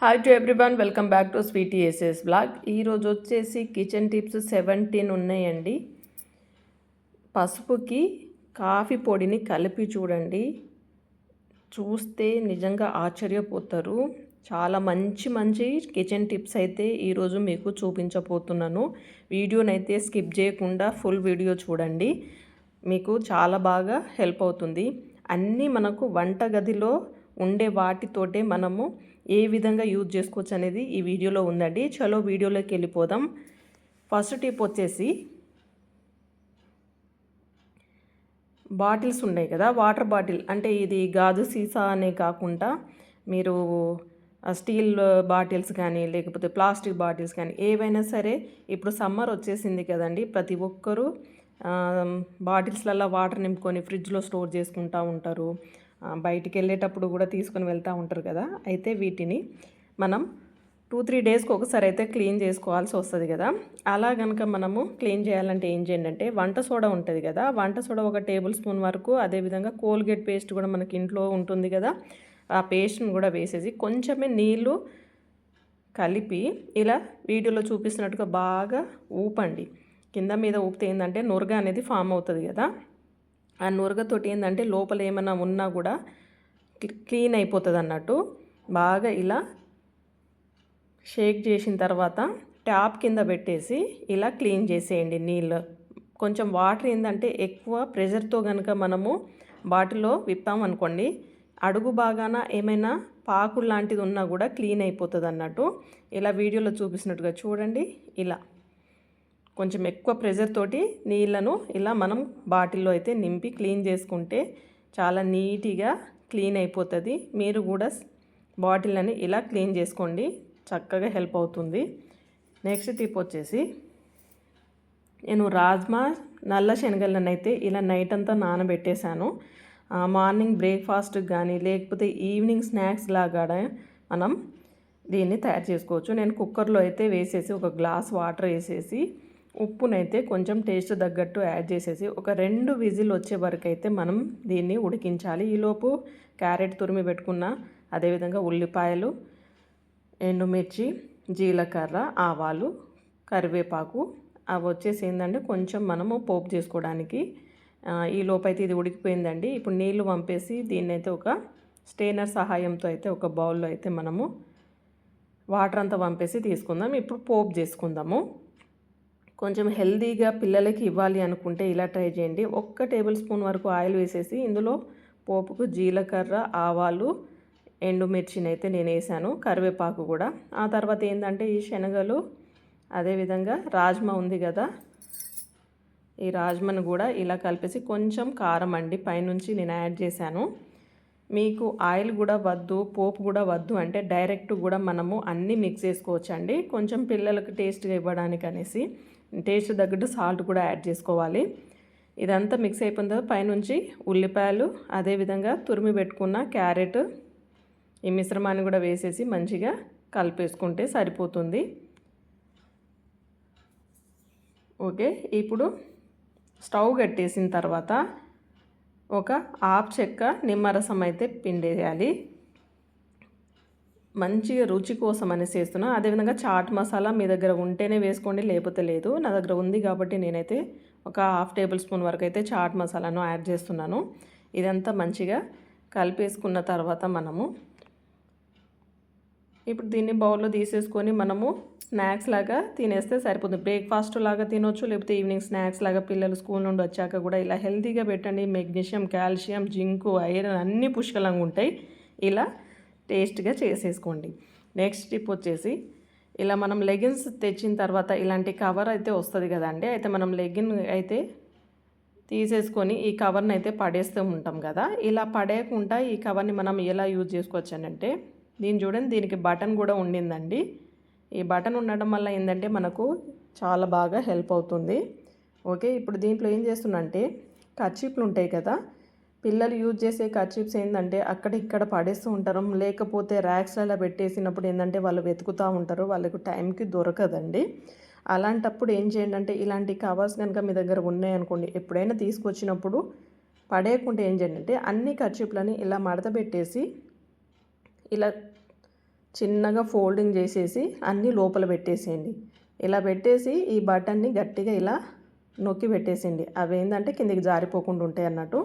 Hi to everyone, welcome back to Sweety SS blog. ఈరోజు వచ్చేసి kitchen tips 17 ఉన్నాయండి. పసుపుకి coffee పొడిని కలిపి చూడండి, చూస్తే నిజంగా ఆశ్చర్యపోతారు. చాలా మంచి మంచి కిచెన్ టిప్స్ అయితే ఈరోజు మీకు చూపించబోతున్నాను. వీడియోనైతే స్కిప్ చేయకుండా ఫుల్ వీడియో చూడండి, మీకు చాలా బాగా హెల్ప్ అవుతుంది. అన్నీ మనకు వంటగదిలో ఉండే వాటితోటే మనము ఏ విధంగా యూజ్ చేసుకోవచ్చు అనేది ఈ వీడియోలో ఉందండి. చలో వీడియోలోకి వెళ్ళిపోదాం. ఫస్ట్ టిప్ వచ్చేసి బాటిల్స్ ఉన్నాయి కదా, వాటర్ బాటిల్ అంటే ఇది గాజు సీసా అనే కాకుండా మీరు స్టీల్ బాటిల్స్ కానీ లేకపోతే ప్లాస్టిక్ బాటిల్స్ కానీ ఏవైనా సరే, ఇప్పుడు సమ్మర్ వచ్చేసింది కదండి, ప్రతి ఒక్కరూ బాటిల్స్లలో వాటర్ నింపుకొని ఫ్రిడ్జ్లో స్టోర్ చేసుకుంటూ ఉంటారు. బయటికి వెళ్ళేటప్పుడు కూడా తీసుకొని వెళ్తూ ఉంటారు కదా. అయితే వీటిని మనం 2-3 డేస్కి ఒకసారి అయితే క్లీన్ చేసుకోవాల్సి వస్తుంది కదా. అలా కనుక మనము క్లీన్ చేయాలంటే ఏం చేయండి అంటే, వంట సోడా ఉంటుంది కదా, వంట సోడా 1 టేబుల్ స్పూన్ వరకు, అదేవిధంగా కోల్గేట్ పేస్ట్ కూడా మనకి ఇంట్లో ఉంటుంది కదా, ఆ పేస్ట్ని కూడా వేసేసి కొంచెమే నీళ్ళు కలిపి ఇలా వీడియోలో చూపిస్తున్నట్టుగా బాగా ఊపండి. కింద మీద ఊపితే ఏంటంటే నురగ అనేది ఫామ్ అవుతుంది కదా. ఆ నురగతోటి ఏంటంటే లోపల ఏమైనా ఉన్నా కూడా క్లీన్ అయిపోతుంది అన్నట్టు. బాగా ఇలా షేక్ చేసిన తర్వాత ట్యాప్ కింద పెట్టేసి ఇలా క్లీన్ చేసేయండి నీళ్ళు. కొంచెం వాటర్ ఏంటంటే ఎక్కువ ప్రెషర్తో కనుక మనము బాటిల్లో విప్పామనుకోండి, అడుగు బాగాన ఏమైనా పాకులు లాంటిది ఉన్నా కూడా క్లీన్ అయిపోతుంది అన్నట్టు. ఇలా వీడియోలో చూపిస్తున్నట్టుగా చూడండి, ఇలా కొంచెం ఎక్కువ ప్రెషర్ తోటి నీళ్ళను ఇలా మనం బాటిల్లో అయితే నింపి క్లీన్ చేసుకుంటే చాలా నీట్గా క్లీన్ అయిపోతుంది. మీరు కూడా బాటిల్ని ఇలా క్లీన్ చేసుకోండి, చక్కగా హెల్ప్ అవుతుంది. నెక్స్ట్ టిప్ వచ్చేసి, నేను రాజ్మా నల్ల శనగలను అయితే ఇలా నైట్ అంతా నానబెట్టేశాను. మార్నింగ్ బ్రేక్ఫాస్ట్కి కానీ లేకపోతే ఈవినింగ్ స్నాక్స్ లాగా మనం దీన్ని తయారు చేసుకోవచ్చు. నేను కుక్కర్లో అయితే వేసేసి 1 గ్లాస్ వాటర్ వేసేసి ఉప్పునైతే కొంచెం టేస్ట్ తగ్గట్టు యాడ్ చేసేసి ఒక 2 విజిల్ వచ్చే వరకు అయితే మనం దీన్ని ఉడికించాలి. ఈలోపు క్యారెట్ తురిమి పెట్టుకున్న, అదేవిధంగా ఉల్లిపాయలు, ఎండుమిర్చి, జీలకర్ర, ఆవాలు, కరివేపాకు అవి వచ్చేసి ఏంటంటే కొంచెం మనము పోపు చేసుకోవడానికి. ఈ లోపైతే ఇది ఉడికిపోయిందండి. ఇప్పుడు నీళ్లు వంపేసి దీన్ని అయితే ఒక స్టెయినర్ సహాయంతో అయితే ఒక బౌల్లో అయితే మనము వాటర్ అంతా వంపేసి తీసుకుందాం. ఇప్పుడు పోపు చేసుకుందాము. కొంచెం హెల్దీగా పిల్లలకి ఇవ్వాలి అనుకుంటే ఇలా ట్రై చేయండి. 1 టేబుల్ స్పూన్ వరకు ఆయిల్ వేసేసి ఇందులో పోపుకు జీలకర్ర, ఆవాలు, ఎండుమిర్చిని అయితే నేను వేసాను, కరివేపాకు కూడా. ఆ తర్వాత ఏంటంటే ఈ శనగలు, అదేవిధంగా రాజ్మా ఉంది కదా, ఈ రాజ్మాను కూడా ఇలా కలిపేసి కొంచెం కారం అండి పైనుంచి నేను యాడ్ చేశాను. మీకు ఆయిల్ కూడా వద్దు, పోపు కూడా వద్దు అంటే డైరెక్ట్ కూడా మనము అన్నీ మిక్స్ చేసుకోవచ్చండి. కొంచెం పిల్లలకు టేస్ట్గా ఇవ్వడానికి అనేసి టేస్ట్ తగ్గట్టు సాల్ట్ కూడా యాడ్ చేసుకోవాలి. ఇదంతా మిక్స్ అయిపోయిన తర్వాత పైనుంచి ఉల్లిపాయలు, అదేవిధంగా తురిమి పెట్టుకున్న క్యారెట్, ఈ మిశ్రమాన్ని కూడా వేసేసి మంచిగా కలిపేసుకుంటే సరిపోతుంది. ఓకే, ఇప్పుడు స్టవ్ కట్టేసిన తర్వాత ఒక హాఫ్ చెక్క నిమ్మరసం అయితే పిండేయాలి. మంచిగా రుచి కోసం అనేసి వేస్తున్నాను. అదేవిధంగా చాట్ మసాలా మీ దగ్గర ఉంటేనే వేసుకోండి, లేకపోతే లేదు. నా దగ్గర ఉంది కాబట్టి నేనైతే ఒక 1/2 టేబుల్ స్పూన్ వరకు అయితే చాట్ మసాలాను యాడ్ చేస్తున్నాను. ఇదంతా మంచిగా కలిపేసుకున్న తర్వాత మనము ఇప్పుడు దీన్ని బౌల్లో తీసేసుకొని మనము స్నాక్స్ లాగా తినేస్తే సరిపోతుంది. బ్రేక్ఫాస్ట్ లాగా తినొచ్చు, లేకపోతే ఈవినింగ్ స్నాక్స్ లాగా పిల్లలు స్కూల్ నుండి వచ్చాక కూడా ఇలా హెల్తీగా పెట్టండి. మెగ్నీషియం, కాల్షియం, జింకు, ఐరన్ అన్నీ పుష్కలంగా ఉంటాయి. ఇలా టేస్ట్గా చేసేసుకోండి. నెక్స్ట్ టిప్ వచ్చేసి, ఇలా మనం లెగిన్స్ తెచ్చిన తర్వాత ఇలాంటి కవర్ అయితే వస్తుంది కదండి. అయితే మనం లెగిన్ అయితే తీసేసుకొని ఈ కవర్ని అయితే పడేస్తూ ఉంటాం కదా. ఇలా పడేయకుండా ఈ కవర్ని మనం ఎలా యూజ్ చేసుకోవచ్చు అంటే, దీన్ని చూడండి, దీనికి బటన్ కూడా ఉండిందండి. ఈ బటన్ ఉండడం వల్ల ఏంటంటే మనకు చాలా బాగా హెల్ప్ అవుతుంది. ఓకే, ఇప్పుడు దీంట్లో ఏం చేస్తున్నా అంటే, కర్చీప్లు ఉంటాయి కదా, పిల్లలు యూజ్ చేసే కర్చీప్స్ ఏంటంటే అక్కడ ఇక్కడ పడేస్తూ ఉంటారు, లేకపోతే ర్యాక్స్లలో పెట్టేసినప్పుడు ఏంటంటే వాళ్ళు వెతుకుతూ ఉంటారు, వాళ్ళకు టైంకి దొరకదండి. అలాంటప్పుడు ఏం చేయండి అంటే, ఇలాంటి కవర్స్ కనుక మీ దగ్గర ఉన్నాయనుకోండి, ఎప్పుడైనా తీసుకొచ్చినప్పుడు పడేయకుండా ఏం చేయండి అంటే అన్ని కర్చీప్లని ఇలా మడత పెట్టేసి ఇలా చిన్నగా ఫోల్డింగ్ చేసేసి అన్నీ లోపల పెట్టేసేయండి. ఇలా పెట్టేసి ఈ బటన్ని గట్టిగా ఇలా నొక్కి పెట్టేసేయండి. అవి ఏంటంటే కిందికి జారిపోకుండా ఉంటాయి అన్నట్టు.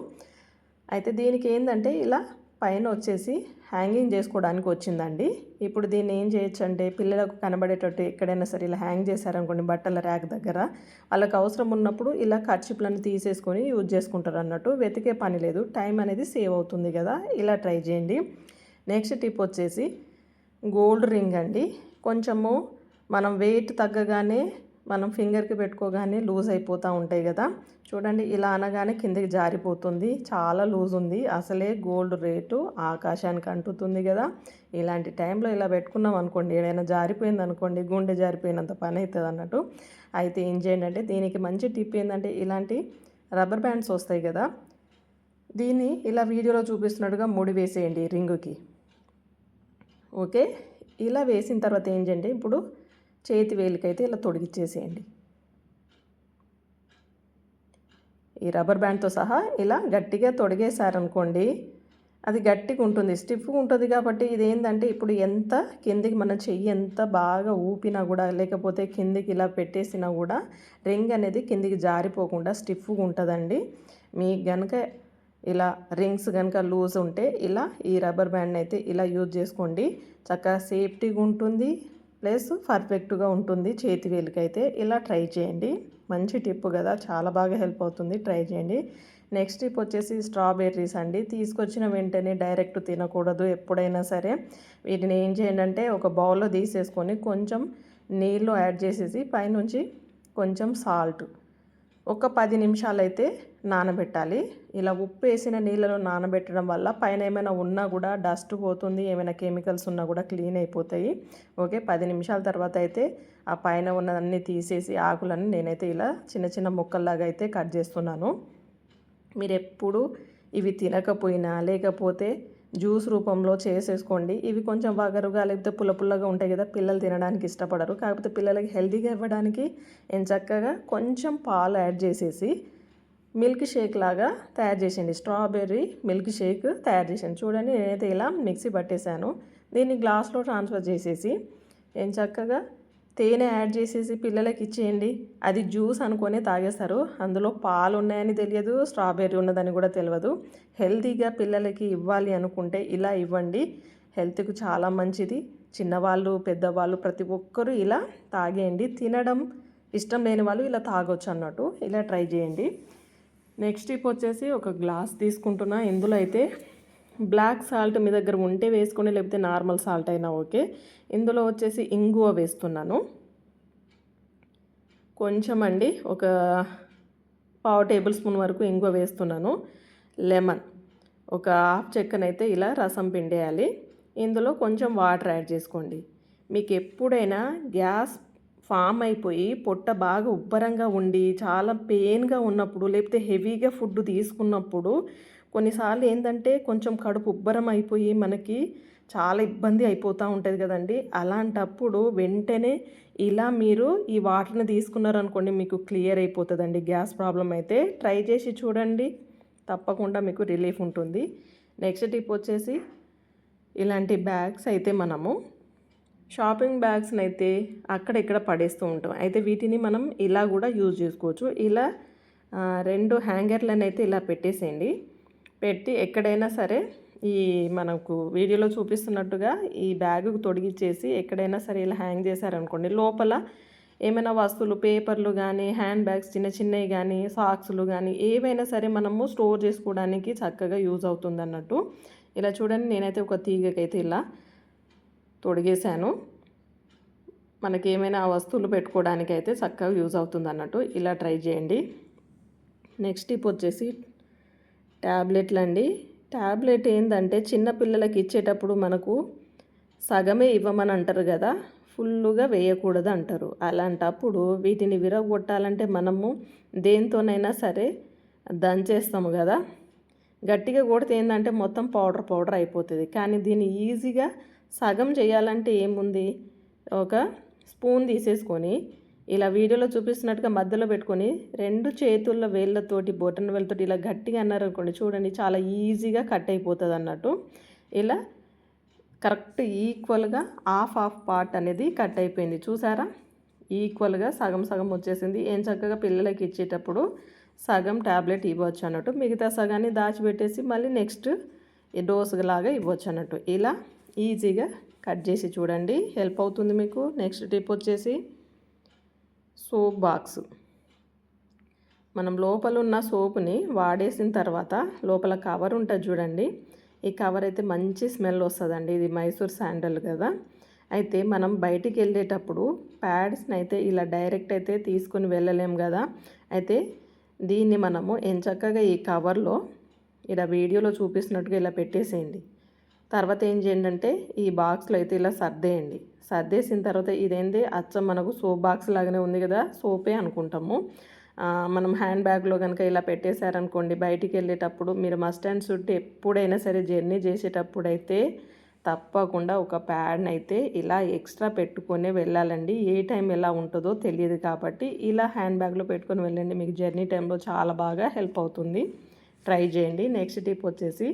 అయితే దీనికి ఏంటంటే ఇలా పైన వచ్చేసి హ్యాంగింగ్ చేసుకోవడానికి వచ్చిందండి. ఇప్పుడు దీన్ని ఏం చేయొచ్చు అంటే పిల్లలకు కనబడేటట్టు ఎక్కడైనా సరే ఇలా హ్యాంగ్ చేశారనుకోండి బట్టల ర్యాక్ దగ్గర, వాళ్ళకి అవసరం ఉన్నప్పుడు ఇలా కర్చీప్లను తీసేసుకొని యూజ్ చేసుకుంటారు అన్నట్టు. వెతికే పని లేదు, టైం అనేది సేవ్ అవుతుంది కదా. ఇలా ట్రై చేయండి. నెక్స్ట్ టిప్ వచ్చేసి గోల్డ్ రింగ్ అండి. కొంచెము మనం వెయిట్ తగ్గగానే మనం ఫింగర్కి పెట్టుకోగానే లూజ్ అయిపోతూ ఉంటాయి కదా. చూడండి ఇలా అనగానే కిందకి జారిపోతుంది, చాలా లూజ్ ఉంది. అసలే గోల్డ్ రేటు ఆకాశానికి అంటుతుంది కదా. ఇలాంటి టైంలో ఇలా పెట్టుకున్నాం అనుకోండి, ఏదైనా జారిపోయింది అనుకోండి, గుండె జారిపోయినంత పని అవుతుంది అన్నట్టు. అయితే ఏం చేయండి అంటే దీనికి మంచి టిప్ ఏంటంటే ఇలాంటి రబ్బర్ బ్యాండ్స్ వస్తాయి కదా, దీన్ని ఇలా వీడియోలో చూపిస్తున్నట్టుగా ముడి వేసేయండి రింగుకి. ఓకే, ఇలా వేసిన తర్వాత ఏం చేయండి, ఇప్పుడు చేతి వేలికైతే ఇలా తొడిగిచ్చేసేయండి. ఈ రబ్బర్ బ్యాండ్తో సహా ఇలా గట్టిగా తొడిగేశారనుకోండి, అది గట్టిగా ఉంటుంది, స్టిఫ్గా ఉంటుంది. కాబట్టి ఇది ఏంటంటే ఇప్పుడు ఎంత కిందికి మన చెయ్యి ఎంత బాగా ఊపినా కూడా, లేకపోతే కిందికి ఇలా పెట్టేసినా కూడా రింగ్ అనేది కిందికి జారిపోకుండా స్టిఫ్గా ఉంటుందండి. మీకు కనుక ఇలా రింగ్స్ కనుక లూజ్ ఉంటే ఇలా ఈ రబ్బర్ బ్యాండ్ అయితే ఇలా యూజ్ చేసుకోండి. చక్కగా సేఫ్టీగా ఉంటుంది, ప్లస్ పర్ఫెక్ట్గా ఉంటుంది చేతి వేలికైతే. ఇలా ట్రై చేయండి. మంచి టిప్ కదా, చాలా బాగా హెల్ప్ అవుతుంది, ట్రై చేయండి. నెక్స్ట్ టిప్ వచ్చేసి స్ట్రాబెర్రీస్ అండి. తీసుకొచ్చిన వెంటనే డైరెక్ట్ తినకూడదు. ఎప్పుడైనా సరే వీటిని ఏం చేయండి అంటే ఒక బౌల్లో తీసేసుకొని కొంచెం నీళ్ళు యాడ్ చేసేసి పైనుంచి కొంచెం సాల్ట్ ఒక 10 నిమిషాలు అయితే నానబెట్టాలి. ఇలా ఉప్పు వేసిన నీళ్ళలో నానబెట్టడం వల్ల పైన ఏమైనా ఉన్నా కూడా డస్ట్ పోతుంది, ఏమైనా కెమికల్స్ ఉన్నా కూడా క్లీన్ అయిపోతాయి. ఓకే, 10 నిమిషాల తర్వాత అయితే ఆ పైన ఉన్నదన్నీ తీసేసి ఆకులన్నీ నేనైతే ఇలా చిన్న చిన్న ముక్కల్లాగా అయితే కట్ చేస్తున్నాను. మీరు ఎప్పుడు ఇవి తినకపోయినా లేకపోతే జ్యూస్ రూపంలో చేసేసుకోండి. ఇవి కొంచెం వగరుగా లేకపోతే పుల్లగా ఉంటాయి కదా, పిల్లలు తినడానికి ఇష్టపడరు. కాకపోతే పిల్లలకి హెల్తీగా ఇవ్వడానికి చక్కగా కొంచెం పాలు యాడ్ చేసేసి మిల్క్ షేక్ లాగా తయారు చేసేయండి. స్ట్రాబెర్రీ మిల్క్ షేక్ తయారు చేసాను. చూడండి నేనైతే ఇలా మిక్సీ పట్టేశాను. దీన్ని గ్లాస్లో ట్రాన్స్ఫర్ చేసేసి చక్కగా తేనె యాడ్ చేసేసి పిల్లలకి ఇచ్చేయండి. అది జ్యూస్ అనుకొని తాగేస్తారు. అందులో పాలు ఉన్నాయని తెలియదు, స్ట్రాబెర్రీ ఉన్నదని కూడా తెలియదు. హెల్తీగా పిల్లలకి ఇవ్వాలి అనుకుంటే ఇలా ఇవ్వండి. హెల్త్కు చాలా మంచిది. చిన్నవాళ్ళు పెద్దవాళ్ళు ప్రతి ఒక్కరూ ఇలా తాగేయండి. తినడం ఇష్టం లేని వాళ్ళు ఇలా తాగొచ్చు అన్నట్టు. ఇలా ట్రై చేయండి. నెక్స్ట్ టిప్ వచ్చేసి ఒక గ్లాస్ తీసుకుంటున్నా. ఇందులో అయితే బ్లాక్ సాల్ట్ మీ దగ్గర ఉంటే వేసుకొని, లేకపోతే నార్మల్ సాల్ట్ అయినా ఓకే. ఇందులో వచ్చేసి ఇంగువ వేస్తున్నాను కొంచెం అండి, ఒక 1/2 టేబుల్ స్పూన్ వరకు ఇంగువ వేస్తున్నాను. లెమన్ ఒక 1/2 చెక్కనైతే ఇలా రసం పిండేయాలి. ఇందులో కొంచెం వాటర్ యాడ్ చేసుకోండి. మీకు ఎప్పుడైనా గ్యాస్ ఫామ్ అయిపోయి పొట్ట బాగా ఉబ్బరంగా ఉండి చాలా పెయిన్గా ఉన్నప్పుడు, లేకపోతే హెవీగా ఫుడ్ తీసుకున్నప్పుడు కొన్నిసార్లు ఏంటంటే కొంచెం కడుపు ఉబ్బరం అయిపోయి మనకి చాలా ఇబ్బంది అయిపోతూ ఉంటుంది కదండి. అలాంటప్పుడు వెంటనే ఇలా మీరు ఈ వాటర్ని తీసుకున్నారనుకోండి, మీకు క్లియర్ అయిపోతుందండి గ్యాస్ ప్రాబ్లం అయితే. ట్రై చేసి చూడండి, తప్పకుండా మీకు రిలీఫ్ ఉంటుంది. నెక్స్ట్ టిప్ వచ్చేసి ఇలాంటి బ్యాగ్స్ అయితే మనము షాపింగ్ బ్యాగ్స్ని అయితే అక్కడ ఇక్కడ పడేస్తూ ఉంటాం. అయితే వీటిని మనం ఇలా కూడా యూజ్ చేసుకోవచ్చు. ఇలా 2 హ్యాంగర్లను అయితే ఇలా పెట్టేసేయండి. పెట్టి ఎక్కడైనా సరే ఈ మనకు వీడియోలో చూపిస్తున్నట్టుగా ఈ బ్యాగుకు తొడిగిచ్చేసి ఎక్కడైనా సరే ఇలా హ్యాంగ్ చేశారనుకోండి, లోపల ఏమైనా వస్తువులు పేపర్లు కానీ, హ్యాండ్ బ్యాగ్స్ చిన్న చిన్నవి కానీ, సాక్స్లు కానీ ఏవైనా సరే మనము స్టోర్ చేసుకోవడానికి చక్కగా యూజ్ అవుతుంది అన్నట్టు. ఇలా చూడండి నేనైతే ఒక తీగకైతే ఇలా తొడిగేశాను. మనకి ఏమైనా వస్తువులు పెట్టుకోవడానికి అయితే చక్కగా యూజ్ అవుతుంది అన్నట్టు. ఇలా ట్రై చేయండి. నెక్స్ట్ టిప్ వచ్చేసి ట్యాబ్లెట్లు అండి. ట్యాబ్లెట్ ఏంటంటే చిన్నపిల్లలకి ఇచ్చేటప్పుడు మనకు సగమే ఇవ్వమని అంటారు కదా, ఫుల్లుగా వేయకూడదు అంటారు. అలాంటప్పుడు వీటిని విరగొట్టాలంటే మనము దేంతోనైనా సరే దంచేస్తాము కదా, గట్టిగా కొడితే ఏంటంటే మొత్తం పౌడర్ అయిపోతుంది. కానీ దీన్ని ఈజీగా సగం చేయాలంటే ఏముంది, ఒక స్పూన్ తీసేసుకొని ఇలా వీడియోలో చూపిస్తున్నట్టుగా మధ్యలో పెట్టుకొని 2 చేతుల వేళ్ళతోటి బొటన వేళ్ళతోటి ఇలా గట్టిగా అన్నారనుకోండి, చూడండి చాలా ఈజీగా కట్ అయిపోతుంది అన్నట్టు. ఇలా కరెక్ట్ ఈక్వల్గా హాఫ్ పార్ట్ అనేది కట్ అయిపోయింది. చూసారా, ఈక్వల్గా సగం సగం వచ్చేసింది. ఏం చక్కగా పిల్లలకి ఇచ్చేటప్పుడు సగం ట్యాబ్లెట్ ఇవ్వచ్చు అన్నట్టు, మిగతా సగాన్ని దాచిపెట్టేసి మళ్ళీ నెక్స్ట్ డోస్ లాగా ఇవ్వచ్చు అన్నట్టు. ఇలా ఈజీగా కట్ చేసి చూడండి, హెల్ప్ అవుతుంది మీకు. నెక్స్ట్ టిప్ వచ్చేసి సోప్ బాక్స్. మనం లోపల ఉన్న సోపుని వాడేసిన తర్వాత లోపల కవర్ ఉంటుంది చూడండి, ఈ కవర్ అయితే మంచి స్మెల్ వస్తుందండి. ఇది మైసూర్ శాండల్ కదా. అయితే మనం బయటికి వెళ్ళేటప్పుడు ప్యాడ్స్ని అయితే ఇలా డైరెక్ట్ అయితే తీసుకొని వెళ్ళలేం కదా. అయితే దీన్ని మనము ఎంచక్కగా ఈ కవర్లో ఇలా వీడియోలో చూపిస్తున్నట్టుగా ఇలా పెట్టేసేయండి. తర్వాత ఏం చేయండి అంటే ఈ బాక్స్లో అయితే ఇలా సర్దేయండి. సర్దేసిన తర్వాత ఇదేంటి అచ్చం మనకు సోప్ బాక్స్ లాగానే ఉంది కదా, సోపే అనుకుంటాము. మనం హ్యాండ్ బ్యాగ్లో కనుక ఇలా పెట్టేశారనుకోండి, బయటికి వెళ్ళేటప్పుడు మీరు మస్ట్ అండ్ షుడ్ ఎప్పుడైనా సరే జర్నీ చేసేటప్పుడు అయితే తప్పకుండా ఒక ప్యాడ్ని అయితే ఇలా ఎక్స్ట్రా పెట్టుకొని వెళ్ళాలండి. ఏ టైం ఎలా ఉంటుందో తెలియదు కాబట్టి ఇలా హ్యాండ్ బ్యాగ్లో పెట్టుకొని వెళ్ళండి, మీకు జర్నీ టైంలో చాలా బాగా హెల్ప్ అవుతుంది. ట్రై చేయండి. నెక్స్ట్ టిప్ వచ్చేసి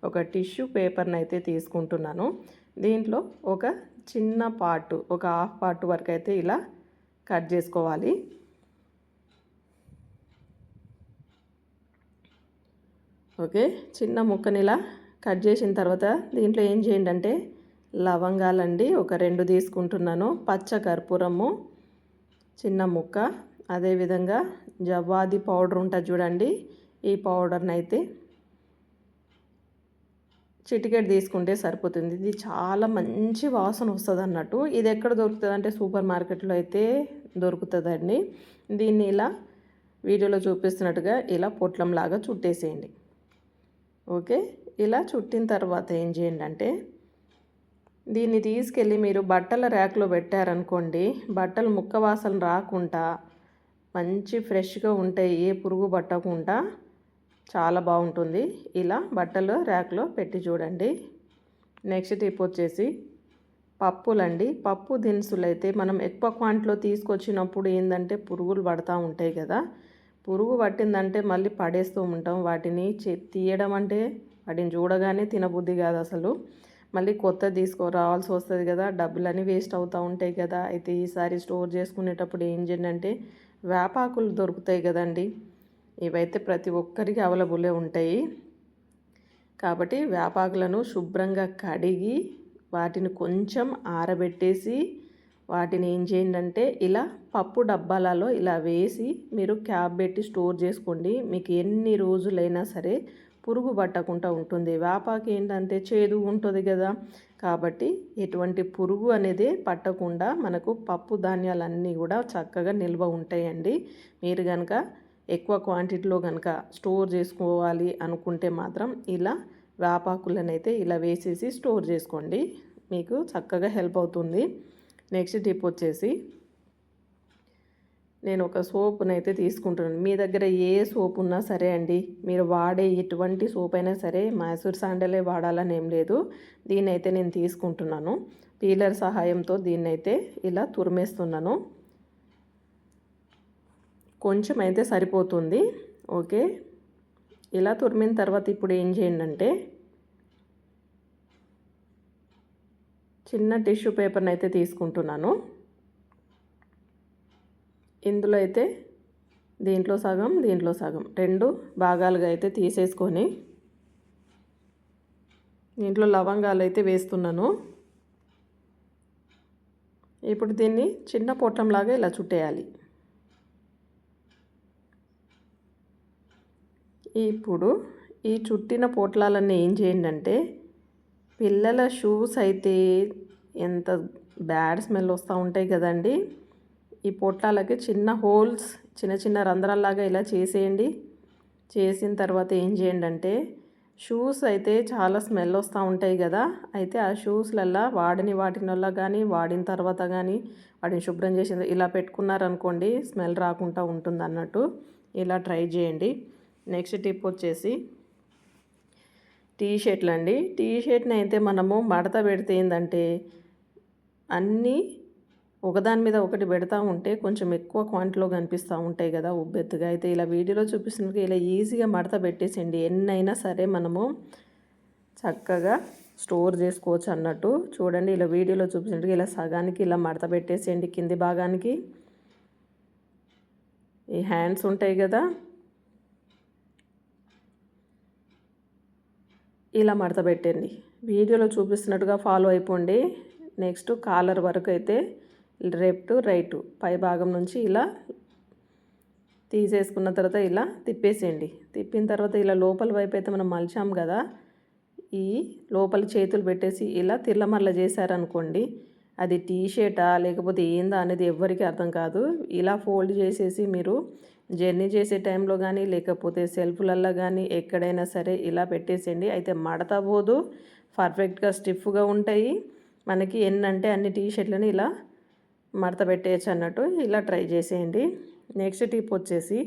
ఒక టిష్యూ పేపర్ని అయితే తీసుకుంటున్నాను. దీంట్లో ఒక చిన్న పార్ట్, ఒక హాఫ్ పార్ట్ వరకు అయితే ఇలా కట్ చేసుకోవాలి. ఓకే, చిన్న ముక్కని ఇలా కట్ చేసిన తర్వాత దీంట్లో ఏం చేయండి అంటే లవంగాలండి ఒక 2 తీసుకుంటున్నాను, పచ్చ కర్పూరము చిన్న ముక్క, అదేవిధంగా జవ్వాది పౌడర్ ఉంటుంది చూడండి, ఈ పౌడర్ని అయితే చిటికెట్ తీసుకుంటే సరిపోతుంది. ఇది చాలా మంచి వాసన వస్తుంది అన్నట్టు. ఇది ఎక్కడ దొరుకుతుంది అంటే సూపర్ మార్కెట్లో అయితే దొరుకుతుందండి. దీన్ని ఇలా వీడియోలో చూపిస్తున్నట్టుగా ఇలా పొట్లంలాగా చుట్టేసేయండి. ఓకే, ఇలా చుట్టిన తర్వాత ఏం చేయండి అంటే దీన్ని తీసుకెళ్ళి మీరు బట్టల ర్యాక్లో పెట్టారనుకోండి, బట్టలు ముక్క వాసన రాకుండా మంచి ఫ్రెష్గా ఉంటాయి, ఏ పురుగు పట్టకుండా చాలా బాగుంటుంది. ఇలా బట్టలు ర్యాక్లో పెట్టి చూడండి. నెక్స్ట్ టిప్ వచ్చేసి పప్పులండి. పప్పు దినుసులు అయితే మనం ఎక్కువ క్వాంటిటీలో తీసుకొచ్చినప్పుడు ఏంటంటే పురుగులు పడుతూ ఉంటాయి కదా. పురుగు పట్టిందంటే మళ్ళీ పడేస్తూ ఉంటాం. వాటిని తీయడం అంటే వాటిని చూడగానే తినబుద్ధి కాదు అసలు. మళ్ళీ కొత్త తీసుకురావాల్సి వస్తుంది కదా, డబ్బులన్నీ వేస్ట్ అవుతూ ఉంటాయి కదా. అయితే ఈసారి స్టోర్ చేసుకునేటప్పుడు ఏం చేయండి అంటే వేపాకులు దొరుకుతాయి కదండి, ఇవైతే ప్రతి ఒక్కరికి అవైలబులే ఉంటాయి. కాబట్టి వేపాకులను శుభ్రంగా కడిగి వాటిని కొంచెం ఆరబెట్టేసి వాటిని ఏం చేయండి అంటే ఇలా పప్పు డబ్బాలలో ఇలా వేసి మీరు క్యాప్ పెట్టి స్టోర్ చేసుకోండి. మీకు ఎన్ని రోజులైనా సరే పురుగు పట్టకుండా ఉంటుంది. వేపాకు ఏంటంటే చేదు ఉంటుంది కదా, కాబట్టి ఎటువంటి పురుగు అనేది పట్టకుండా మనకు పప్పు ధాన్యాలన్నీ కూడా చక్కగా నిల్వ ఉంటాయండి. మీరు కనుక ఎక్కువ క్వాంటిటీలో కనుక స్టోర్ చేసుకోవాలి అనుకుంటే మాత్రం ఇలా వేపాకులను అయితే ఇలా వేసేసి స్టోర్ చేసుకోండి, మీకు చక్కగా హెల్ప్ అవుతుంది. నెక్స్ట్ టిప్ వచ్చేసి నేను ఒక సోప్ని అయితే తీసుకుంటున్నాను. మీ దగ్గర ఏ సోప్ ఉన్నా సరే అండి, మీరు వాడే ఎటువంటి సోప్ అయినా సరే మైసూర్ శాండలే వాడాలని ఏం లేదు. దీన్ని అయితే నేను తీసుకుంటున్నాను. పీలర్ సహాయంతో దీన్ని అయితే ఇలా తురిమేస్తున్నాను. కొంచెం అయితే సరిపోతుంది. ఓకే, ఇలా తురిమిన తర్వాత ఇప్పుడు ఏం చేయండి అంటే చిన్న టిష్యూ పేపర్ని అయితే తీసుకుంటున్నాను. ఇందులో అయితే దీంట్లో సగం దీంట్లో సగం 2 భాగాలుగా అయితే తీసేసుకొని దీంట్లో లవంగాలు అయితే వేస్తున్నాను. ఇప్పుడు దీన్ని చిన్న పొట్టంలాగా ఇలా చుట్టేయాలి. ఇప్పుడు ఈ చుట్టిన పొట్లాలన్నీ ఏం చేయండి అంటే పిల్లల షూస్ అయితే ఎంత బ్యాడ్ స్మెల్ వస్తూ ఉంటాయి కదండి, ఈ పొట్లాలకి చిన్న హోల్స్, చిన్న చిన్న రంధ్రాల్లాగా ఇలా చేసేయండి. చేసిన తర్వాత ఏం చేయండి అంటే షూస్ అయితే చాలా స్మెల్ వస్తూ ఉంటాయి కదా, అయితే ఆ షూస్లల్లా వాడిన వాటినల్లా కానీ వాడిన తర్వాత కానీ వాటిని శుభ్రం చేసి ఇలా పెట్టుకున్నారనుకోండి స్మెల్ రాకుండా ఉంటుంది అన్నట్టు. ఇలా ట్రై చేయండి. నెక్స్ట్ టిప్ వచ్చేసి టీ షర్ట్లు అండి. టీ షర్ట్ని అయితే మనము మడత పెడితే ఏంటంటే అన్నీ ఒకదాని మీద ఒకటి పెడతా ఉంటే కొంచెం ఎక్కువ క్వాంటిటీలో కనిపిస్తూ ఉంటాయి కదా ఉబ్బెత్తుగా. అయితే ఇలా వీడియోలో చూపిస్తున్నట్టు ఇలా ఈజీగా మడత పెట్టేసేయండి. ఎన్నైనా సరే మనము చక్కగా స్టోర్ చేసుకోవచ్చు అన్నట్టు. చూడండి ఇలా వీడియోలో చూపించినట్టుగా ఇలా సగానికి ఇలా మడత పెట్టేసేయండి కింది భాగానికి. ఈ హ్యాండ్స్ ఉంటాయి కదా, ఇలా మడత పెట్టండి. వీడియోలో చూపిస్తున్నట్టుగా ఫాలో అయిపోండి. నెక్స్ట్ కాలర్ వరకు అయితే లెఫ్ట్ రైట్ పై భాగం నుంచి ఇలా తీసేసుకున్న తర్వాత ఇలా తిప్పేసేయండి. తిప్పిన తర్వాత ఇలా లోపల వైపు అయితే మనం మలిచాం కదా, ఈ లోపల చేతులు పెట్టేసి ఇలా తిర్లమర్ల చేశారనుకోండి, అది టీ షర్టా లేకపోతే ఏందా అనేది ఎవ్వరికి అర్థం కాదు. ఇలా ఫోల్డ్ చేసేసి మీరు జర్నీ చేసే టైంలో కానీ లేకపోతే సెల్ఫ్లల్లో కానీ ఎక్కడైనా సరే ఇలా పెట్టేసేయండి. అయితే మడత పోదు, పర్ఫెక్ట్గా స్టిఫ్గా ఉంటాయి. మనకి ఎన్నంటే అన్ని టీ షర్ట్లని ఇలా మడత పెట్టేయచ్చు అన్నట్టు. ఇలా ట్రై చేసేయండి. నెక్స్ట్ టిప్ వచ్చేసి,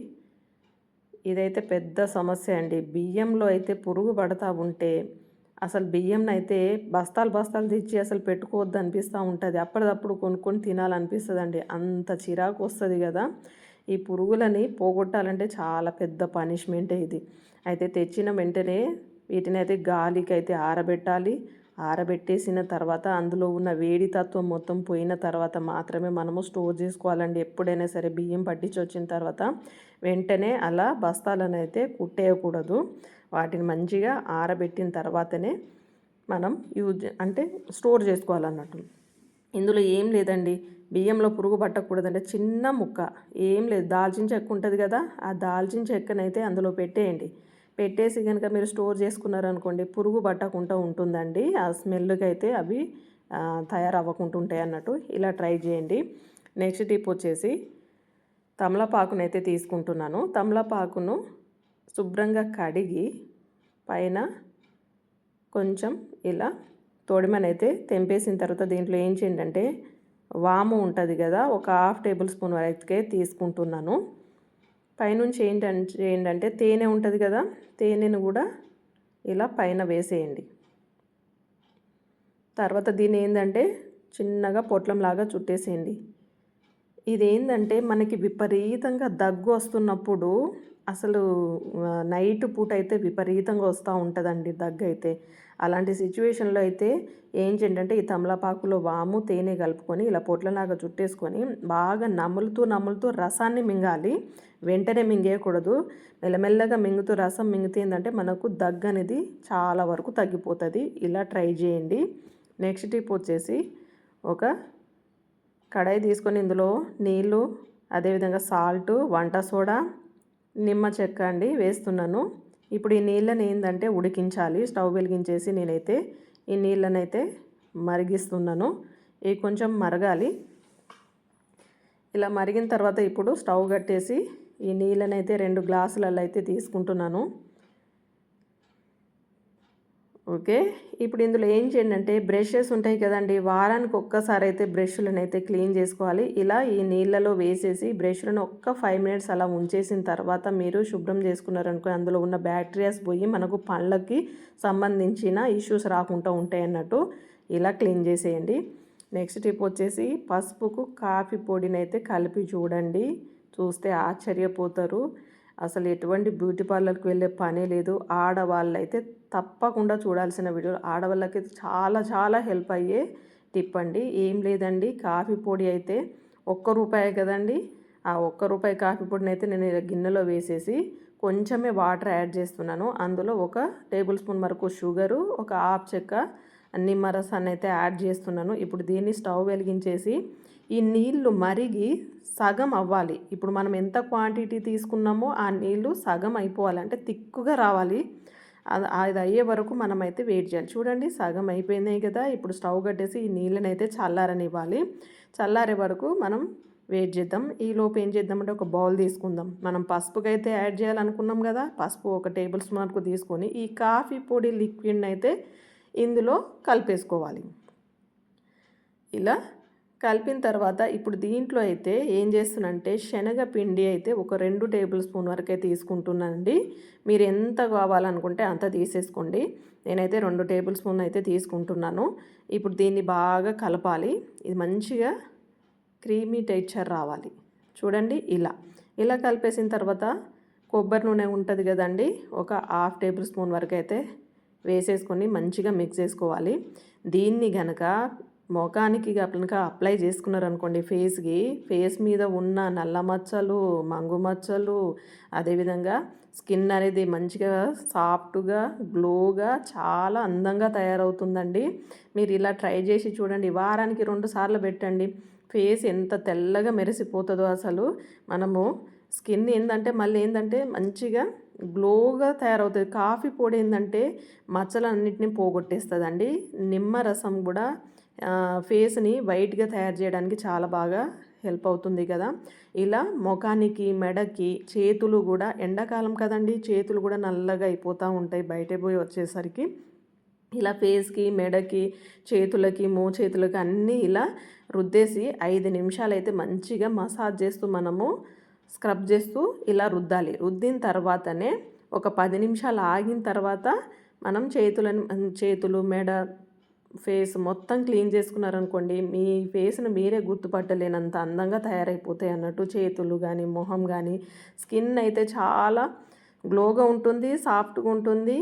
ఇదైతే పెద్ద సమస్య అండి. బియ్యంలో అయితే పురుగు పడతా ఉంటే అసలు బియ్యంని అయితే బస్తాలు బస్తాలు తెచ్చి అసలు పెట్టుకోవద్దు అనిపిస్తూ ఉంటుంది. అప్పటిదప్పుడు కొనుక్కొని తినాలనిపిస్తుందండి. అంత చిరాకు వస్తుంది కదా. ఈ పురుగులని పోగొట్టాలంటే చాలా పెద్ద పనిష్మెంటే ఇది. అయితే తెచ్చిన వెంటనే వీటిని అయితే గాలికి అయితే ఆరబెట్టాలి. ఆరబెట్టేసిన తర్వాత అందులో ఉన్న వేడి తత్వం మొత్తం పోయిన తర్వాత మాత్రమే మనము స్టోర్ చేసుకోవాలండి. ఎప్పుడైనా సరే బియ్యం పట్టించి వచ్చిన తర్వాత వెంటనే అలా బస్తాలను అయితే కుట్టేయకూడదు. వాటిని మంచిగా ఆరబెట్టిన తర్వాతనే మనం అంటే స్టోర్ చేసుకోవాలన్నట్టు. ఇందులో ఏం లేదండి, బియ్యంలో పురుగు పట్టకూడదంటే చిన్న ముక్క ఏం లేదు, దాల్చిన చెక్క ఉంటుంది కదా, ఆ దాల్చిన చెక్కనైతే అందులో పెట్టేయండి. పెట్టేసి కనుక మీరు స్టోర్ చేసుకున్నారనుకోండి, పురుగు పట్టకుండా ఉంటుందండి. ఆ స్మెల్కి అయితే అవి తయారవ్వకుండా ఉంటాయి అన్నట్టు. ఇలా ట్రై చేయండి. నెక్స్ట్ టిప్ వచ్చేసి, తమలపాకునైతే తీసుకుంటున్నాను. తమలపాకును శుభ్రంగా కడిగి పైన కొంచెం ఇలా తొడిమనైతే తెంపేసిన తర్వాత దీంట్లో ఏం చేయండి అంటే వాము ఉంటుంది కదా, ఒక 1/2 టేబుల్ స్పూన్ వరకే తీసుకుంటున్నాను. పైనుంచి ఏంటంటే తేనె ఉంటుంది కదా, తేనెను కూడా ఇలా పైన వేసేయండి. తర్వాత దీన్ని ఏంటంటే చిన్నగా పొట్లంలాగా చుట్టేసేయండి. ఇదేంటంటే మనకి విపరీతంగా దగ్గు వస్తున్నప్పుడు అసలు నైట్ పూట అయితే విపరీతంగా వస్తూ ఉంటుందండి దగ్గు అయితే. అలాంటి సిచ్యువేషన్లో అయితే ఏం చేయండి, ఈ తమలపాకులో వాము తేనె కలుపుకొని ఇలా పొట్లలాగా చుట్టేసుకొని బాగా నములుతూ రసాన్ని మింగాలి. వెంటనే మింగేయకూడదు. మెల్లమెల్లగా మింగుతూ రసం మింగితే ఏంటంటే మనకు దగ్గు అనేది చాలా వరకు తగ్గిపోతుంది. ఇలా ట్రై చేయండి. నెక్స్ట్ టిప్ వచ్చేసి, ఒక కడాయి తీసుకొని ఇందులో నీళ్ళు, అదేవిధంగా సాల్ట్, వంట సోడా, నిమ్మ చెక్క అండి వేస్తున్నాను. ఇప్పుడు ఈ నీళ్ళని ఏంటంటే ఉడికించాలి. స్టవ్ వెలిగించేసి నేనైతే ఈ నీళ్ళనైతే మరిగిస్తున్నాను. ఇవి కొంచెం మరగాలి. ఇలా మరిగిన తర్వాత ఇప్పుడు స్టవ్ కట్టేసి ఈ నీళ్ళనైతే 2 గ్లాసులలో అయితే తీసుకుంటున్నాను. ఓకే, ఇప్పుడు ఇందులో ఏం చేయండి అంటే బ్రషెస్ ఉంటాయి కదండి, వారానికి ఒక్కసారి అయితే బ్రష్లను అయితే క్లీన్ చేసుకోవాలి. ఇలా ఈ నీళ్ళలో వేసేసి బ్రష్లను ఒక్క 5 మినిట్స్ అలా ఉంచేసిన తర్వాత మీరు శుభ్రం చేసుకున్నారనుకో, అందులో ఉన్న బ్యాక్టీరియాస్ పోయి మనకు పళ్ళకి సంబంధించిన ఇష్యూస్ రాకుండా ఉంటాయి అన్నట్టు. ఇలా క్లీన్ చేసేయండి. నెక్స్ట్ టిప్ వచ్చేసి, పసుపుకు కాఫీ పొడిని అయితే కలిపి చూడండి. చూస్తే ఆశ్చర్యపోతారు. అసలు ఎటువంటి బ్యూటీ పార్లర్కి వెళ్ళే పనే లేదు. ఆడవాళ్ళు అయితే తప్పకుండా చూడాల్సిన వీడియో. ఆడవాళ్ళకి చాలా చాలా హెల్ప్ అయ్యే టిప్ అండి. ఏం లేదండి, కాఫీ పొడి అయితే ₹1 కదండి. ఆ ₹1 కాఫీ పొడిని అయితే నేను గిన్నెలో వేసేసి కొంచెమే వాటర్ యాడ్ చేస్తున్నాను. అందులో 1 టేబుల్ స్పూన్ వరకు షుగరు, ఒక 1/2 చెక్క నిమ్మరసాన్ని అయితే యాడ్ చేస్తున్నాను. ఇప్పుడు దీన్ని స్టవ్ వెలిగించేసి ఈ నీళ్లు మరిగి సగం అవ్వాలి. ఇప్పుడు మనం ఎంత క్వాంటిటీ తీసుకున్నామో ఆ నీళ్లు సగం అయిపోవాలి, అంటే తిక్కుగా రావాలి. అది అయ్యే వరకు మనమైతే వెయిట్ చేయాలి. చూడండి సగం అయిపోయినాయి కదా. ఇప్పుడు స్టవ్ కట్టేసి ఈ నీళ్ళని అయితే చల్లారనివ్వాలి. చల్లారే వరకు మనం వెయిట్ చేద్దాం. ఈలోపు ఏం చేద్దామంటే ఒక బౌల్ తీసుకుందాం. మనం పసుపుకి అయితే యాడ్ చేయాలనుకున్నాం కదా, పసుపు 1 టేబుల్ స్పూన్ వరకు తీసుకొని ఈ కాఫీ పొడి లిక్విడ్ని అయితే ఇందులో కలిపేసుకోవాలి. ఇలా కలిపిన తర్వాత ఇప్పుడు దీంట్లో అయితే ఏం చేస్తున్నానంటే శనగపిండి అయితే ఒక 2 టేబుల్ స్పూన్ వరకే తీసుకుంటున్నానండి. మీరు ఎంత కావాలనుకుంటే అంత తీసేసుకోండి. నేనైతే 2 టేబుల్ స్పూన్ అయితే తీసుకుంటున్నాను. ఇప్పుడు దీన్ని బాగా కలపాలి. ఇది మంచిగా క్రీమీ టెక్స్చర్ రావాలి. చూడండి ఇలా కలిపేసిన తర్వాత కొబ్బరి నూనె ఉంటుంది కదండి, ఒక 1/2 టేబుల్ స్పూన్ వరకు అయితే వేసేసుకొని మంచిగా మిక్స్ చేసుకోవాలి. దీన్ని గనక మొఖానికి గనుక అప్లై చేసుకున్నారనుకోండి ఫేస్‌కి, ఫేస్ మీద ఉన్న నల్ల మచ్చలు, మంగు మచ్చలు, అదేవిధంగా స్కిన్ అనేది మంచిగా సాఫ్ట్‌గా, గ్లోగా చాలా అందంగా తయారవుతుందండి. మీరు ఇలా ట్రై చేసి చూడండి. వారానికి 2 సార్లు పెట్టండి. ఫేస్ ఎంత తెల్లగా మెరిసిపోతుందో అసలు. మనము స్కిన్ మళ్ళీ మంచిగా గ్లోగా తయారవుతుంది. కాఫీ పొడి మచ్చలన్నిటిని పోగొట్టేస్తుందండి. నిమ్మరసం కూడా ఫేస్‌ని వైట్‌గా తయారు చేయడానికి చాలా బాగా హెల్ప్ అవుతుంది కదా. ఇలా మొఖానికి, మెడకి, చేతులు కూడా ఎండాకాలం కదండి, చేతులు కూడా నల్లగా అయిపోతూ ఉంటాయి బయటకు పోయి వచ్చేసరికి. ఇలా ఫేస్‌కి, మెడకి, చేతులకి, మోచేతులకి అన్నీ ఇలా రుద్దేసి 5 నిమిషాలైతే మంచిగా మసాజ్ చేస్తూ మనము స్క్రబ్ చేస్తూ ఇలా రుద్దాలి. రుద్దిన తర్వాతనే ఒక 10 నిమిషాలు ఆగిన తర్వాత మనం చేతులు, మెడ, ఫేస్ మొత్తం క్లీన్ చేసుకున్నారనుకోండి, మీ ఫేస్‌ని మీరే గుర్తుపట్టలేనంత అందంగా తయారైపోతాయి అన్నట్టు. చేతులు కానీ, మొహం కానీ, స్కిన్ అయితే చాలా గ్లోగా ఉంటుంది, సాఫ్ట్‌గా ఉంటుంది.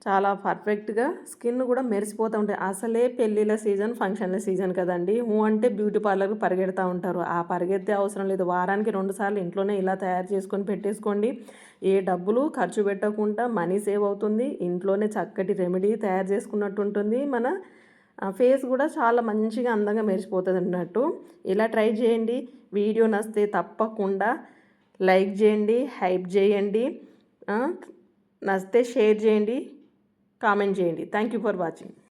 చాలా పర్ఫెక్ట్‌గా స్కిన్ కూడా మెరిసిపోతూ ఉంటాయి. అసలే పెళ్ళిళ్ళ సీజన్, ఫంక్షన్ల సీజన్ కదండి. అంటే బ్యూటీ పార్లర్‌కి పరిగెడతా ఉంటారు. ఆ పరిగెత్తే అవసరం లేదు. వారానికి 2 సార్లు ఇంట్లోనే ఇలా తయారు చేసుకొని పెట్టేసుకోండి. ఏ డబ్బులు ఖర్చు పెట్టకుండా మనీ సేవ్ అవుతుంది. ఇంట్లోనే చక్కటి రెమెడీ తయారు చేసుకున్నట్టు ఉంటుంది. మన ఫేస్ కూడా చాలా మంచిగా అందంగా మెరిసిపోతుంది అన్నట్టు. ఇలా ట్రై చేయండి. వీడియో నచ్చితే తప్పకుండా లైక్ చేయండి, హైప్ చేయండి, నచ్చితే షేర్ చేయండి, కామెంట్ చేయండి. Thank you for watching.